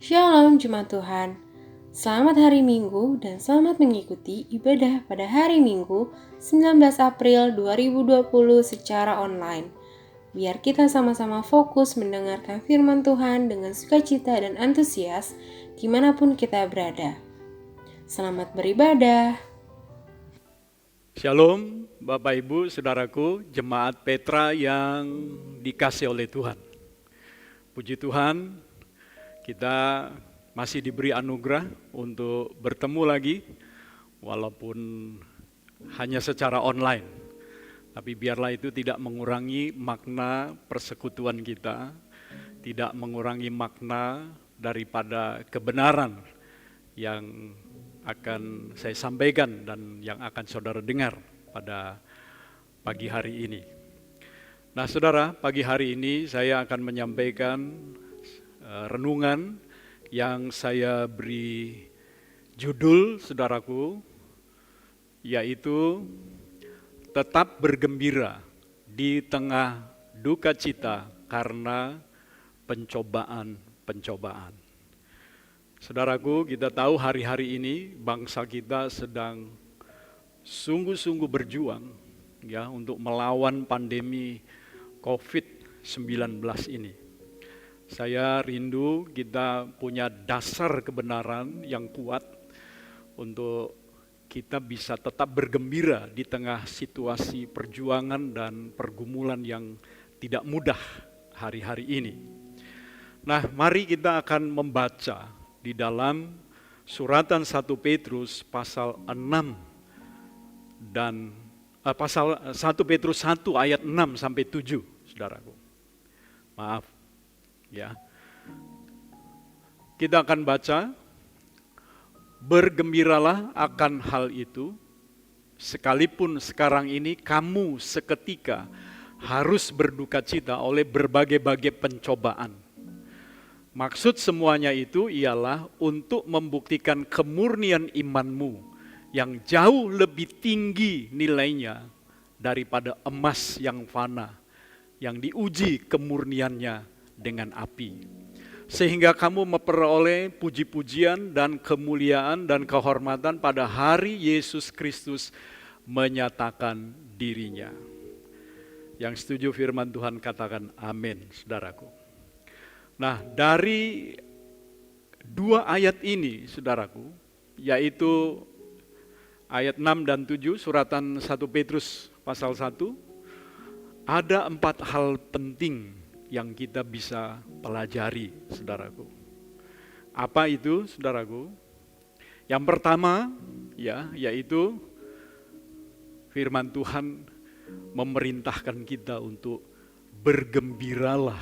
Shalom Jemaat Tuhan. Selamat hari Minggu dan selamat mengikuti ibadah pada hari Minggu 19 April 2020 secara online. Biar kita sama-sama fokus mendengarkan firman Tuhan dengan sukacita dan antusias dimanapun kita berada. Selamat beribadah. Shalom Bapak Ibu Saudaraku, Jemaat Petra yang dikasih oleh Tuhan. Puji Tuhan, kita masih diberi anugerah untuk bertemu lagi, walaupun hanya secara online. Tapi biarlah itu tidak mengurangi makna persekutuan kita, tidak mengurangi makna daripada kebenaran yang akan saya sampaikan dan yang akan saudara dengar pada pagi hari ini. Nah saudara, pagi hari ini saya akan menyampaikan renungan yang saya beri judul saudaraku, yaitu tetap bergembira di tengah duka cita karena pencobaan-pencobaan. Saudaraku, kita tahu hari-hari ini bangsa kita sedang sungguh-sungguh berjuang ya untuk melawan pandemi COVID-19 ini. Saya rindu kita punya dasar kebenaran yang kuat untuk kita bisa tetap bergembira di tengah situasi perjuangan dan pergumulan yang tidak mudah hari-hari ini. Nah, mari kita akan membaca di dalam suratan 1 Petrus pasal 6 dan pasal 1 Petrus 1 ayat 6 sampai 7, saudaraku. Maaf. Ya. Kita akan baca, bergembiralah akan hal itu, sekalipun sekarang ini kamu seketika harus berduka cita oleh berbagai-bagai pencobaan. Maksud semuanya itu ialah untuk membuktikan kemurnian imanmu yang jauh lebih tinggi nilainya daripada emas yang fana, yang diuji kemurniannya dengan api, sehingga kamu memperoleh puji-pujian dan kemuliaan dan kehormatan pada hari Yesus Kristus menyatakan dirinya. Yang setuju firman Tuhan katakan amin, saudaraku. Nah, dari dua ayat ini, saudaraku, yaitu ayat 6 dan 7 suratan 1 Petrus pasal 1, ada 4 hal penting yang kita bisa pelajari, saudaraku. Apa itu, saudaraku? Yang pertama, yaitu firman Tuhan memerintahkan kita untuk bergembiralah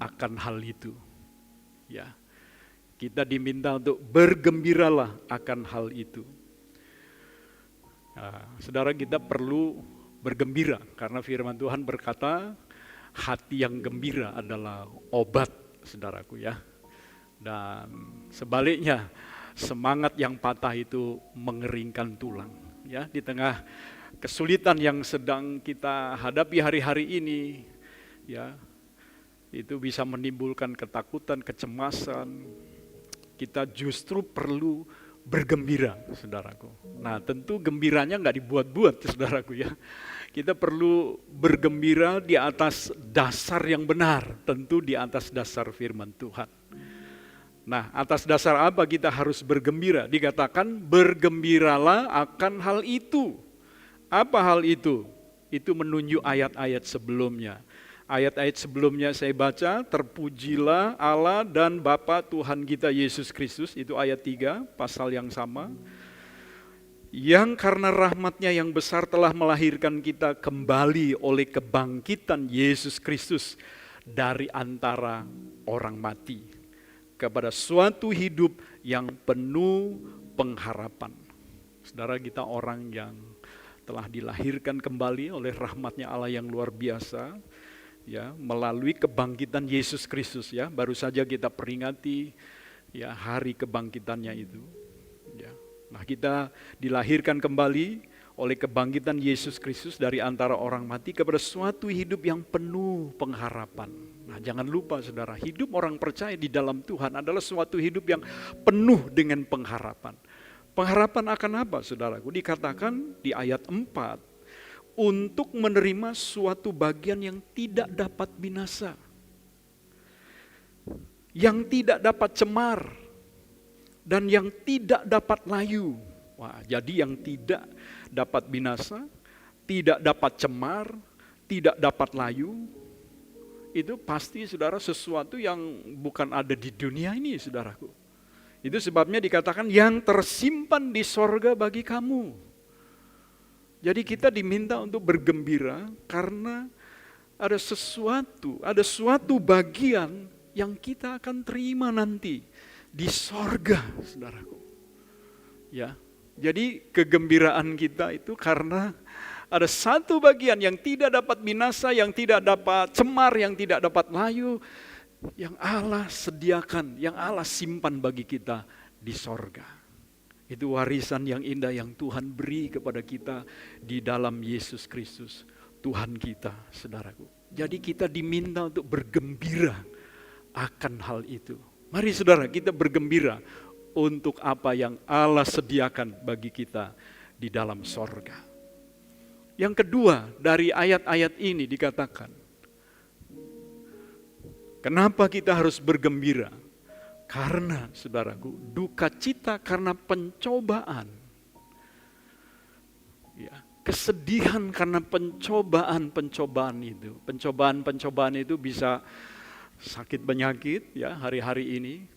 akan hal itu. Ya, kita diminta untuk bergembiralah akan hal itu. Nah, saudara, kita perlu bergembira karena firman Tuhan berkata, hati yang gembira adalah obat, saudaraku ya. Dan sebaliknya, semangat yang patah itu mengeringkan tulang. Ya, di tengah kesulitan yang sedang kita hadapi hari-hari ini, ya, itu bisa menimbulkan ketakutan, kecemasan. Kita justru perlu bergembira, saudaraku. Nah, tentu gembiranya nggak dibuat-buat, saudaraku ya. Kita perlu bergembira di atas dasar yang benar, tentu di atas dasar firman Tuhan. Nah, atas dasar apa kita harus bergembira? Dikatakan bergembiralah akan hal itu. Apa hal itu? Itu menunjuk ayat-ayat sebelumnya. Ayat-ayat sebelumnya saya baca, terpujilah Allah dan Bapa Tuhan kita Yesus Kristus, itu ayat 3, pasal yang sama. Yang karena rahmatnya yang besar telah melahirkan kita kembali oleh kebangkitan Yesus Kristus dari antara orang mati kepada suatu hidup yang penuh pengharapan. Saudara, kita orang yang telah dilahirkan kembali oleh rahmatnya Allah yang luar biasa, ya, melalui kebangkitan Yesus Kristus ya. Baru saja kita peringati hari kebangkitannya itu. Ya. Nah, kita dilahirkan kembali oleh kebangkitan Yesus Kristus dari antara orang mati kepada suatu hidup yang penuh pengharapan. Nah, jangan lupa saudara, hidup orang percaya di dalam Tuhan adalah suatu hidup yang penuh dengan pengharapan. Pengharapan akan apa saudaraku? Dikatakan di ayat 4, untuk menerima suatu bagian yang tidak dapat binasa, yang tidak dapat cemar, dan yang tidak dapat layu. Wah, jadi yang tidak dapat binasa, tidak dapat cemar, tidak dapat layu, itu pasti saudara sesuatu yang bukan ada di dunia ini saudaraku. Itu sebabnya dikatakan yang tersimpan di sorga bagi kamu. Jadi kita diminta untuk bergembira karena ada suatu bagian yang kita akan terima nanti di sorga saudaraku. Ya. Jadi kegembiraan kita itu karena ada satu bagian yang tidak dapat binasa, yang tidak dapat cemar, yang tidak dapat layu, yang Allah sediakan, yang Allah simpan bagi kita di sorga. Itu warisan yang indah yang Tuhan beri kepada kita di dalam Yesus Kristus, Tuhan kita, saudaraku. Jadi kita diminta untuk bergembira akan hal itu. Mari saudara, kita bergembira untuk apa yang Allah sediakan bagi kita di dalam sorga. Yang kedua, dari ayat-ayat ini dikatakan, kenapa kita harus bergembira? Karena, saudaraku, duka cita karena pencobaan. Ya, kesedihan karena pencobaan itu. Pencobaan itu bisa sakit penyakit, ya, hari-hari ini.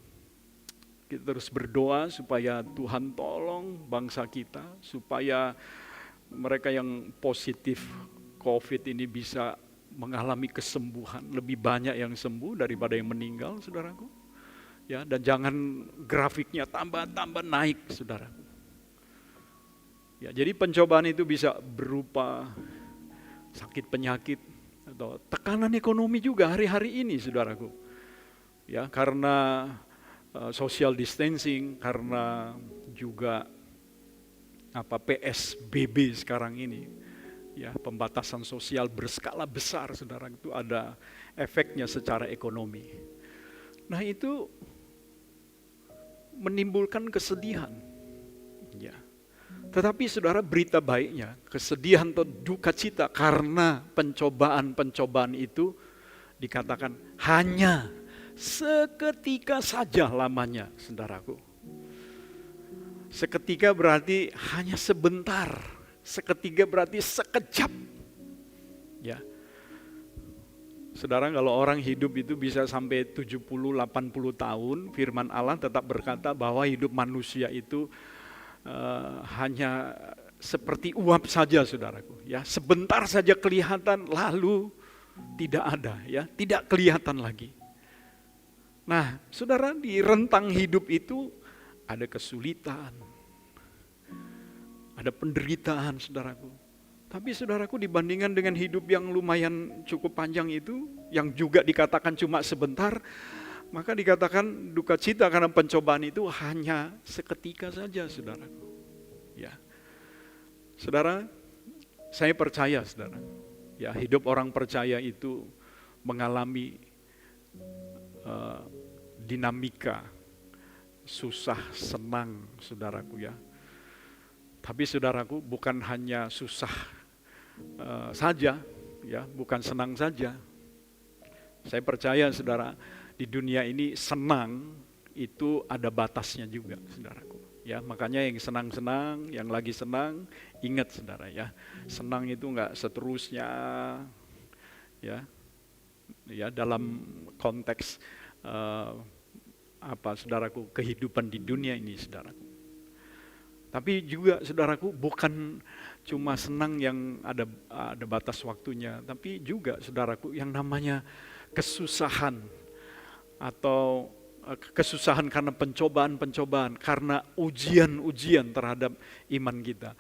Kita terus berdoa supaya Tuhan tolong bangsa kita, supaya mereka yang positif COVID ini bisa mengalami kesembuhan. Lebih banyak yang sembuh daripada yang meninggal, saudaraku. Ya, dan jangan grafiknya tambah naik, saudaraku. Ya, jadi pencobaan itu bisa berupa sakit penyakit atau tekanan ekonomi juga hari-hari ini, saudaraku. Ya, karena social distancing, karena juga PSBB sekarang ini, ya, pembatasan sosial berskala besar, saudara, itu ada efeknya secara ekonomi. Nah, itu menimbulkan kesedihan, ya. Tetapi saudara, berita baiknya, kesedihan atau duka cita karena pencobaan itu dikatakan hanya seketika saja lamanya, saudaraku. Seketika berarti hanya sebentar, seketika berarti sekejap. Ya. Saudara, kalau orang hidup itu bisa sampai 70-80 tahun, firman Allah tetap berkata bahwa hidup manusia itu hanya seperti uap saja, saudaraku. Ya, sebentar saja kelihatan, lalu tidak ada, ya, tidak kelihatan lagi. Nah, saudara, di rentang hidup itu ada kesulitan, ada penderitaan, saudaraku. Tapi saudaraku, dibandingkan dengan hidup yang lumayan cukup panjang itu, yang juga dikatakan cuma sebentar, maka dikatakan duka cita karena pencobaan itu hanya seketika saja, saudaraku. Ya, saudara, saya percaya, saudara, ya, hidup orang percaya itu mengalami dinamika susah senang, saudaraku, ya. Tapi saudaraku, bukan hanya susah saja, ya, bukan senang saja. Saya percaya, saudara, di dunia ini senang itu ada batasnya juga, saudaraku. Ya, makanya yang senang-senang, yang lagi senang, ingat, saudara, ya, senang itu enggak seterusnya, ya, dalam konteks saudaraku, kehidupan di dunia ini, saudaraku. Tapi juga, saudaraku, bukan cuma senang yang ada batas waktunya, tapi juga, saudaraku, yang namanya kesusahan atau kesusahan karena pencobaan-pencobaan, karena ujian-ujian terhadap iman kita,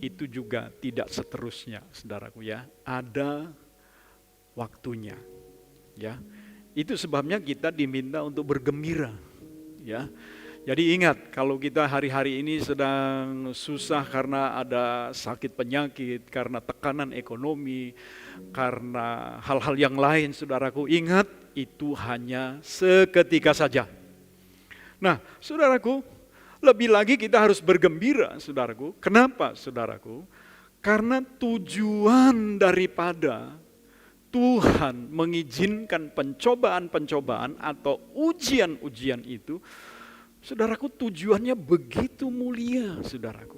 itu juga tidak seterusnya, saudaraku, ya. Ada waktunya, ya. Itu sebabnya kita diminta untuk bergembira, ya. Jadi ingat, kalau kita hari-hari ini sedang susah karena ada sakit penyakit, karena tekanan ekonomi, karena hal-hal yang lain, saudaraku, ingat itu hanya seketika saja. Nah, saudaraku, lebih lagi kita harus bergembira, saudaraku. Kenapa, saudaraku? Karena tujuan daripada Tuhan mengizinkan pencobaan-pencobaan atau ujian-ujian itu, saudaraku, tujuannya begitu mulia, saudaraku.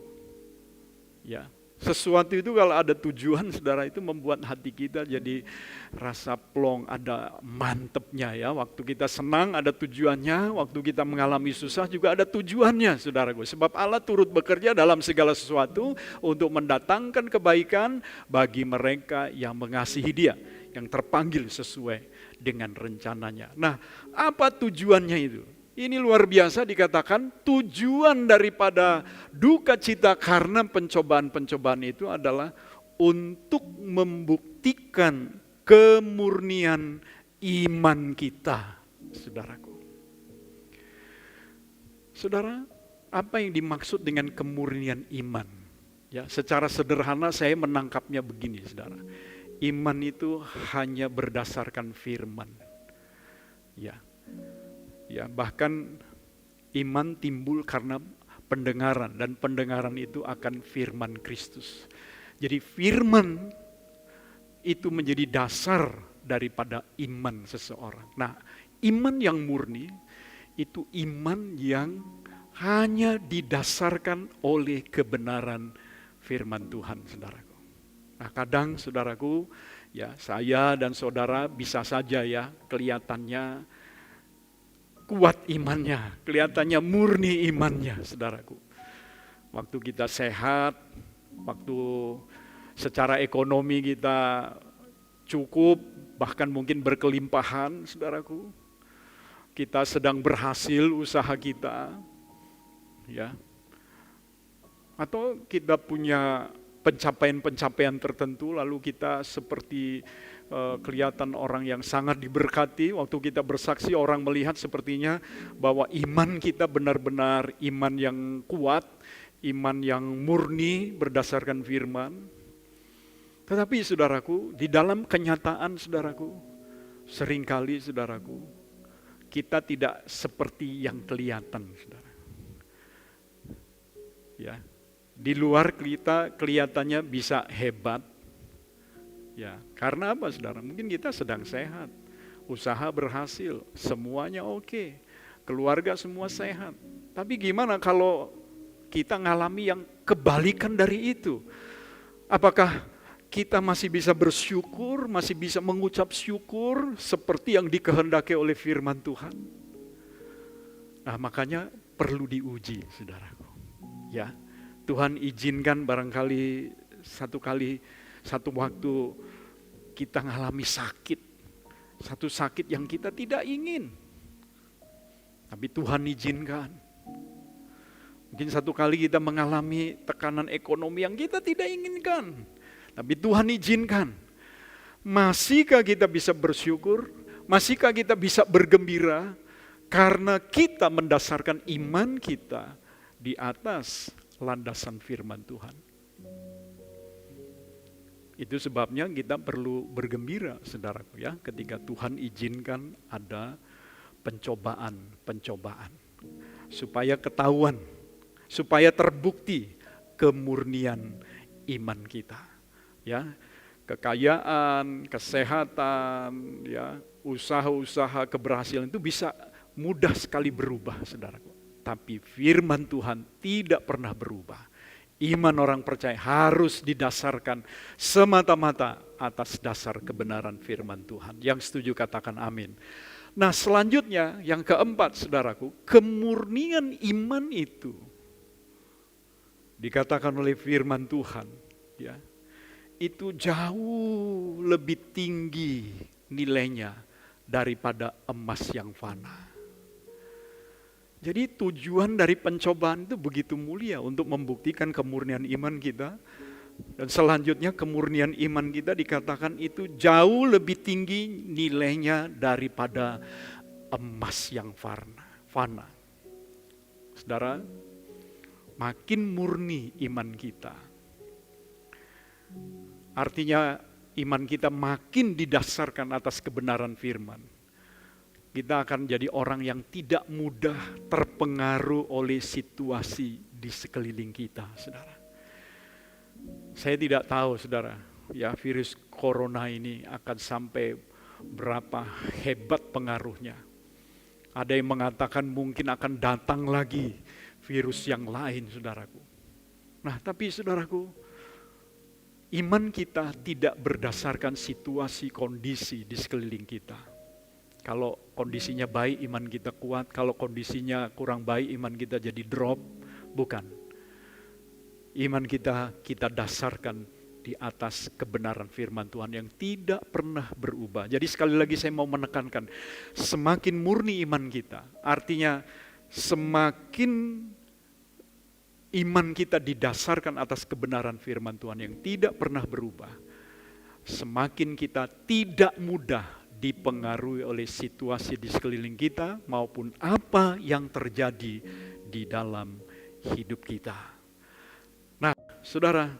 Ya, sesuatu itu kalau ada tujuan, saudara, itu membuat hati kita jadi rasa plong, ada mantepnya ya. Waktu kita senang ada tujuannya, waktu kita mengalami susah juga ada tujuannya, saudaraku. Sebab Allah turut bekerja dalam segala sesuatu untuk mendatangkan kebaikan bagi mereka yang mengasihi Dia, yang terpanggil sesuai dengan rencananya. Nah, apa tujuannya itu? Ini luar biasa, dikatakan tujuan daripada duka cita karena pencobaan-pencobaan itu adalah untuk membuktikan kemurnian iman kita, saudaraku. Saudara, apa yang dimaksud dengan kemurnian iman? Ya, secara sederhana saya menangkapnya begini, saudara. Iman itu hanya berdasarkan firman. Ya, bahkan iman timbul karena pendengaran, dan pendengaran itu akan firman Kristus. Jadi firman itu menjadi dasar daripada iman seseorang. Nah, iman yang murni itu iman yang hanya didasarkan oleh kebenaran firman Tuhan, saudaraku. Nah, kadang saudaraku, ya, saya dan saudara bisa saja ya kelihatannya kuat imannya, kelihatannya murni imannya, saudaraku. Waktu kita sehat, waktu secara ekonomi kita cukup, bahkan mungkin berkelimpahan, saudaraku. Kita sedang berhasil usaha kita, ya. Atau kita punya pencapaian-pencapaian tertentu, lalu kita seperti kelihatan orang yang sangat diberkati. Waktu kita bersaksi, orang melihat sepertinya bahwa iman kita benar-benar iman yang kuat, iman yang murni berdasarkan firman. Tetapi saudaraku, di dalam kenyataan, saudaraku, seringkali, saudaraku, kita tidak seperti yang kelihatan, saudara. Ya, di luar kita kelihatannya bisa hebat. Ya, karena apa, saudara? Mungkin kita sedang sehat, usaha berhasil, semuanya oke, keluarga semua sehat. Tapi gimana kalau kita ngalami yang kebalikan dari itu? Apakah kita masih bisa bersyukur, masih bisa mengucap syukur seperti yang dikehendaki oleh firman Tuhan? Nah, makanya perlu diuji, saudaraku. Ya, Tuhan izinkan barangkali satu waktu kita mengalami sakit, satu sakit yang kita tidak ingin, tapi Tuhan izinkan. Mungkin satu kali kita mengalami tekanan ekonomi yang kita tidak inginkan, tapi Tuhan izinkan. Masihkah kita bisa bersyukur? Masihkah kita bisa bergembira? Karena kita mendasarkan iman kita di atas landasan firman Tuhan. Itu sebabnya kita perlu bergembira, saudaraku, ya, ketika Tuhan izinkan ada pencobaan-pencobaan. Supaya ketahuan, supaya terbukti kemurnian iman kita. Ya, kekayaan, kesehatan, ya, usaha-usaha keberhasilan itu bisa mudah sekali berubah, saudaraku. Tapi firman Tuhan tidak pernah berubah. Iman orang percaya harus didasarkan semata-mata atas dasar kebenaran firman Tuhan. Yang setuju katakan amin. Nah, selanjutnya yang keempat, saudaraku, kemurnian iman itu dikatakan oleh firman Tuhan, ya, itu jauh lebih tinggi nilainya daripada emas yang fana. Jadi tujuan dari pencobaan itu begitu mulia untuk membuktikan kemurnian iman kita. Dan selanjutnya kemurnian iman kita dikatakan itu jauh lebih tinggi nilainya daripada emas yang fana. Saudara, makin murni iman kita. Artinya iman kita makin didasarkan atas kebenaran firman. Kita akan jadi orang yang tidak mudah terpengaruh oleh situasi di sekeliling kita, saudara. Saya tidak tahu, saudara, ya virus corona ini akan sampai berapa hebat pengaruhnya. Ada yang mengatakan mungkin akan datang lagi virus yang lain, saudaraku. Nah, tapi saudaraku, iman kita tidak berdasarkan situasi kondisi di sekeliling kita. Kalau kondisinya baik, iman kita kuat. Kalau kondisinya kurang baik, iman kita jadi drop. Bukan. Iman kita dasarkan di atas kebenaran firman Tuhan yang tidak pernah berubah. Jadi sekali lagi saya mau menekankan, semakin murni iman kita, artinya semakin iman kita didasarkan atas kebenaran firman Tuhan yang tidak pernah berubah, semakin kita tidak mudah dipengaruhi oleh situasi di sekeliling kita maupun apa yang terjadi di dalam hidup kita. Nah, saudara,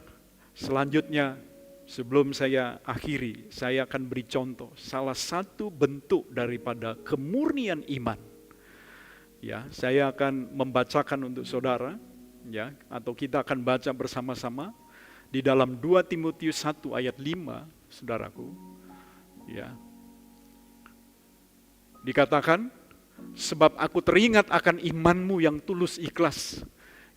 selanjutnya sebelum saya akhiri, saya akan beri contoh salah satu bentuk daripada kemurnian iman. Ya, saya akan membacakan untuk saudara, ya, atau kita akan baca bersama-sama di dalam 2 Timotius 1 ayat 5, saudaraku. Ya. Dikatakan, sebab aku teringat akan imanmu yang tulus ikhlas,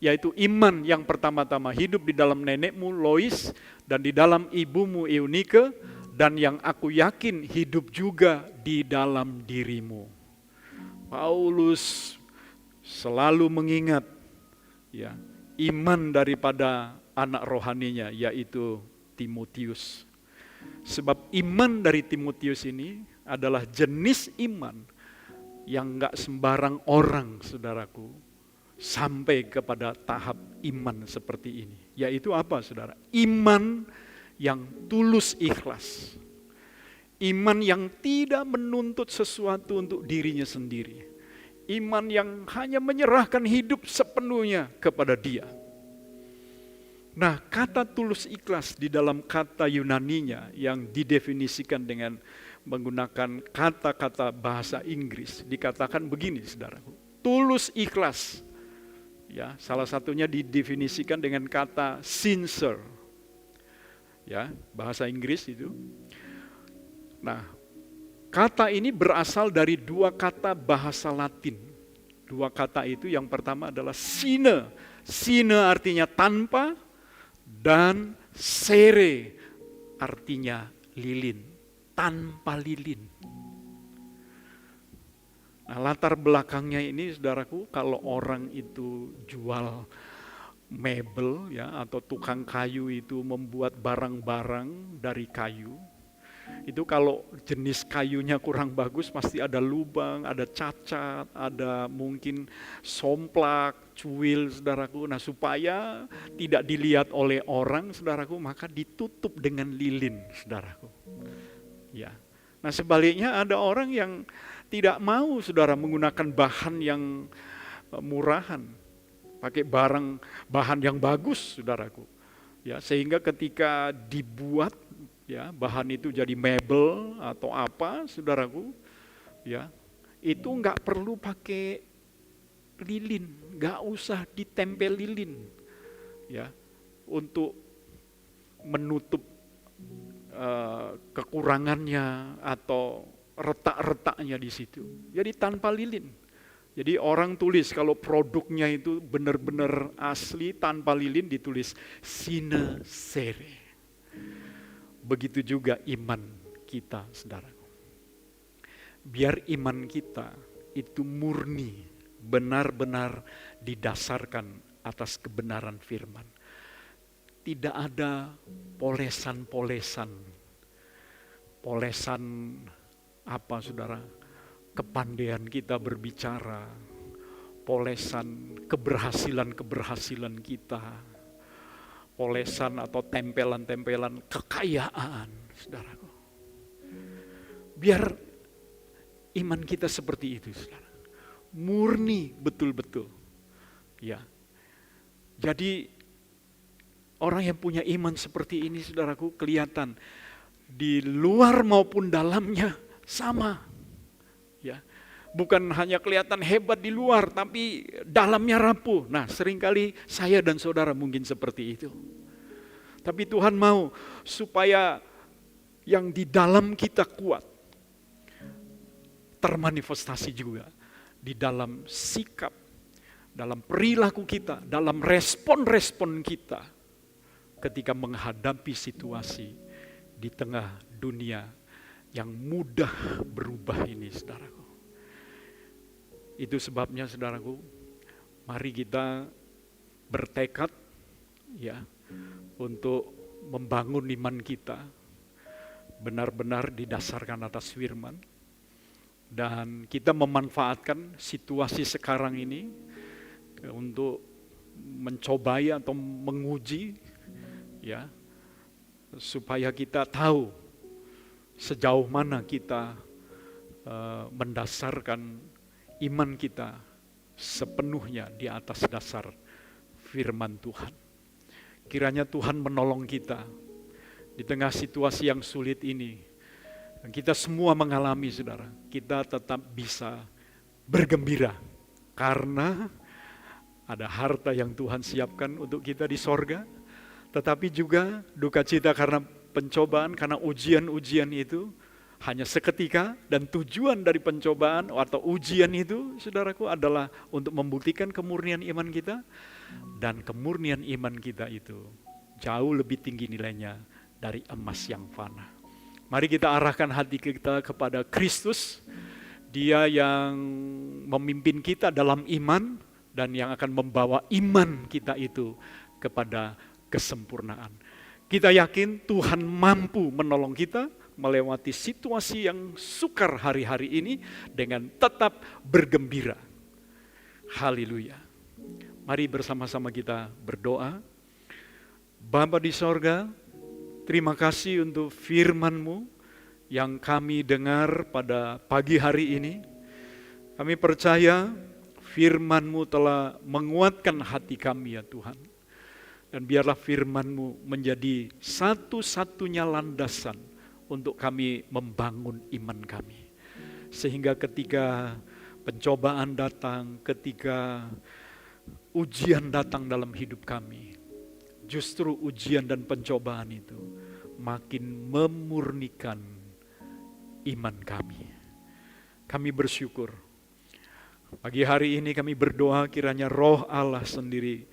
yaitu iman yang pertama-tama hidup di dalam nenekmu Lois dan di dalam ibumu Eunike, dan yang aku yakin hidup juga di dalam dirimu. Paulus selalu mengingat, ya, iman daripada anak rohaninya, yaitu Timotius. Sebab iman dari Timotius ini adalah jenis iman yang gak sembarang orang, saudaraku, sampai kepada tahap iman seperti ini. Yaitu apa, saudara? Iman yang tulus ikhlas. Iman yang tidak menuntut sesuatu untuk dirinya sendiri. Iman yang hanya menyerahkan hidup sepenuhnya kepada Dia. Nah, kata tulus ikhlas di dalam kata Yunaninya yang didefinisikan dengan menggunakan kata-kata bahasa Inggris dikatakan begini, saudaraku. Tulus ikhlas. Ya, salah satunya didefinisikan dengan kata sincere. Ya, bahasa Inggris itu. Nah, kata ini berasal dari 2 kata bahasa Latin. 2 kata itu yang pertama adalah sine. Sine artinya tanpa, dan sere artinya lilin. Tanpa lilin. Nah, latar belakangnya ini, saudaraku, kalau orang itu jual mebel, ya, atau tukang kayu itu membuat barang-barang dari kayu, itu kalau jenis kayunya kurang bagus pasti ada lubang, ada cacat, ada mungkin somplak, cuil, saudaraku. Nah, supaya tidak dilihat oleh orang, saudaraku, maka ditutup dengan lilin, saudaraku. Ya. Nah, sebaliknya ada orang yang tidak mau, saudara, menggunakan bahan yang murahan, pakai bahan yang bagus, saudaraku. Ya, sehingga ketika dibuat, ya, bahan itu jadi mebel atau apa, saudaraku, ya, itu nggak perlu pakai lilin, nggak usah ditempel lilin, ya, untuk menutup kekurangannya atau retak-retaknya di situ. Jadi tanpa lilin. Jadi orang tulis kalau produknya itu benar-benar asli tanpa lilin ditulis sine sere. Begitu juga iman kita, saudara. Biar iman kita itu murni, benar-benar didasarkan atas kebenaran firman. Tidak ada polesan apa, saudara? Kepandaian kita berbicara, polesan keberhasilan kita, polesan atau tempelan-tempelan kekayaan, saudaraku. Biar iman kita seperti itu, saudara. Murni betul-betul. Ya. Jadi orang yang punya iman seperti ini, saudaraku, kelihatan di luar maupun dalamnya sama. Ya. Bukan hanya kelihatan hebat di luar, tapi dalamnya rapuh. Nah, seringkali saya dan saudara mungkin seperti itu. Tapi Tuhan mau supaya yang di dalam kita kuat, termanifestasi juga di dalam sikap, dalam perilaku kita, dalam respon-respon kita ketika menghadapi situasi di tengah dunia yang mudah berubah ini, saudaraku. Itu sebabnya, saudaraku, mari kita bertekad ya untuk membangun iman kita benar-benar didasarkan atas firman, dan kita memanfaatkan situasi sekarang ini untuk mencobai atau menguji ya, supaya kita tahu sejauh mana kita mendasarkan iman kita sepenuhnya di atas dasar firman Tuhan. Kiranya Tuhan menolong kita di tengah situasi yang sulit ini. Dan kita semua mengalami, saudara, kita tetap bisa bergembira karena ada harta yang Tuhan siapkan untuk kita di sorga, tetapi juga duka cita karena pencobaan, karena ujian-ujian itu hanya seketika, dan tujuan dari pencobaan atau ujian itu, saudaraku, adalah untuk membuktikan kemurnian iman kita, dan kemurnian iman kita itu jauh lebih tinggi nilainya dari emas yang fana. Mari kita arahkan hati kita kepada Kristus, Dia yang memimpin kita dalam iman dan yang akan membawa iman kita itu kepada kesempurnaan. Kita yakin Tuhan mampu menolong kita melewati situasi yang sukar hari-hari ini dengan tetap bergembira. Haleluya. Mari bersama-sama kita berdoa. Bapa di sorga, terima kasih untuk firman-Mu yang kami dengar pada pagi hari ini. Kami percaya firman-Mu telah menguatkan hati kami ya Tuhan. Dan biarlah firman-Mu menjadi satu-satunya landasan untuk kami membangun iman kami. Sehingga ketika pencobaan datang, ketika ujian datang dalam hidup kami, justru ujian dan pencobaan itu makin memurnikan iman kami. Kami bersyukur. Pagi hari ini kami berdoa kiranya Roh Allah sendiri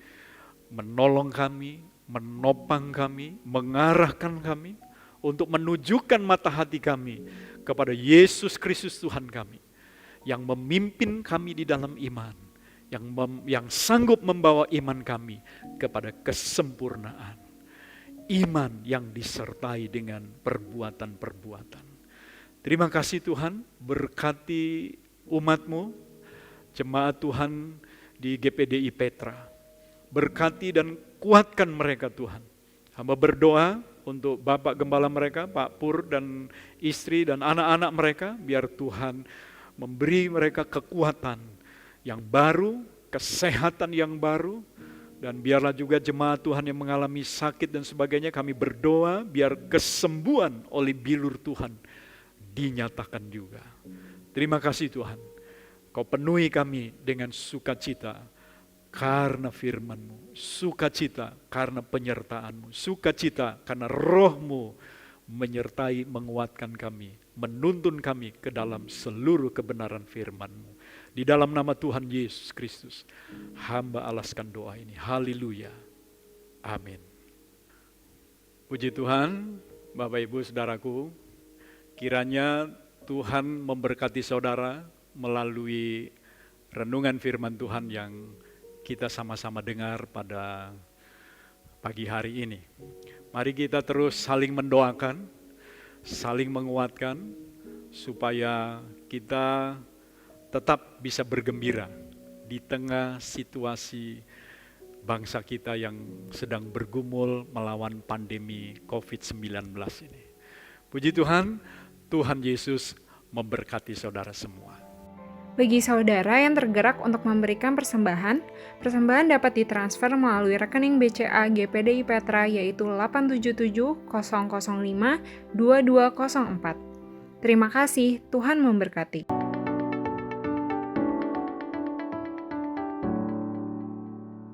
menolong kami, menopang kami, mengarahkan kami untuk menunjukkan mata hati kami kepada Yesus Kristus Tuhan kami, yang memimpin kami di dalam iman, yang sanggup membawa iman kami kepada kesempurnaan. Iman yang disertai dengan perbuatan-perbuatan. Terima kasih Tuhan, berkati umat-Mu, jemaat Tuhan di GPDI Petra. Berkati dan kuatkan mereka Tuhan. Hamba berdoa untuk Bapak Gembala mereka, Pak Pur dan istri dan anak-anak mereka, biar Tuhan memberi mereka kekuatan yang baru, kesehatan yang baru, dan biarlah juga jemaat Tuhan yang mengalami sakit dan sebagainya, kami berdoa biar kesembuhan oleh bilur Tuhan dinyatakan juga. Terima kasih Tuhan, Kau penuhi kami dengan sukacita karena firman-Mu, sukacita karena penyertaan-Mu, sukacita karena Roh-Mu menyertai, menguatkan kami, menuntun kami ke dalam seluruh kebenaran firman-Mu. Di dalam nama Tuhan Yesus Kristus, hamba alaskan doa ini. Haleluya. Amin. Puji Tuhan, Bapak Ibu Saudaraku, kiranya Tuhan memberkati saudara melalui renungan firman Tuhan yang kita sama-sama dengar pada pagi hari ini. Mari kita terus saling mendoakan, saling menguatkan, supaya kita tetap bisa bergembira di tengah situasi bangsa kita yang sedang bergumul melawan pandemi COVID-19 ini. Puji Tuhan, Tuhan Yesus memberkati saudara semua. Bagi saudara yang tergerak untuk memberikan persembahan, persembahan dapat ditransfer melalui rekening BCA GPDI Petra yaitu 877 005 2204. Terima kasih, Tuhan memberkati.